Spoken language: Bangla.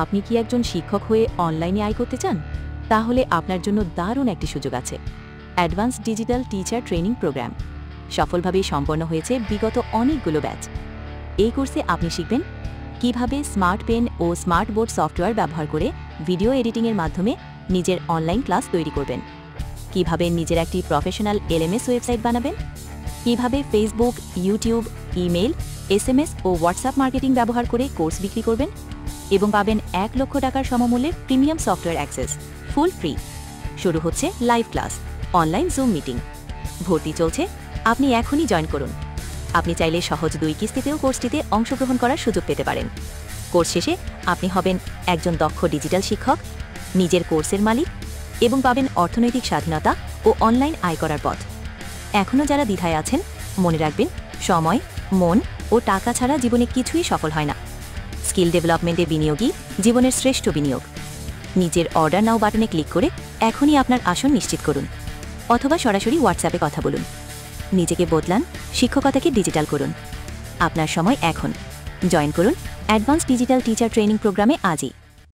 আপনি কি একজন শিক্ষক হয়ে অনলাইনে আয় করতে চান? তাহলে আপনার জন্য দারুণ একটি সুযোগ আছে। Advance digital teacher training program সফলভাবে সম্পন্ন হয়েছে বিগত অনেকগুলো ব্যাচ। এই কোর্সে আপনি শিখবেন কিভাবে স্মার্ট পেন ও স্মার্ট বোর্ড সফটওয়্যার ব্যবহার করে ভিডিও এডিটিংয়ের মাধ্যমে নিজের অনলাইন ক্লাস তৈরি করবেন, কিভাবে নিজের একটি প্রফেশনাল এলএমএস ওয়েবসাইট বানাবেন, কিভাবে ফেসবুক, ইউটিউব, ইমেইল, এসএমএস ও হোয়াটসঅ্যাপ মার্কেটিং ব্যবহার করে কোর্স বিক্রি করবেন এবং পাবেন 1 লক্ষ টাকার সমমূল্যের premium software access full free. শুরু হচ্ছে live class, online zoom meeting. ভর্তি চলছে, আপনি এখনই জয়েন করুন। আপনি চাইলে সহজ 2 কিস্তিতেও কোর্সটিতে অংশগ্রহণ করার সুযোগ পেতে পারেন। কোর্স শেষে আপনি হবেন একজন দক্ষ ডিজিটাল শিক্ষক, নিজের কোর্সের মালিক এবং পাবেন অর্থনৈতিক স্বাধীনতা ও অনলাইন আয় করার পথ। এখনও যারা দ্বিধায় আছেন, মনে রাখবেন, সময়, মন ও টাকা ছাড়া জীবনে কিছুই সফল হয় না। স্কিল ডেভেলপমেন্টে বিনিয়োগই জীবনের শ্রেষ্ঠ বিনিয়োগ। নিজের অর্ডার নাও বাটনে ক্লিক করে এখনই আপনার আসন নিশ্চিত করুন, অথবা সরাসরি হোয়াটসঅ্যাপে কথা বলুন। নিজেকে বদলান, শিক্ষকতাকে ডিজিটাল করুন। আপনার সময় এখন। জয়েন করুন অ্যাডভান্স ডিজিটাল টিচার ট্রেনিং প্রোগ্রামে আজই।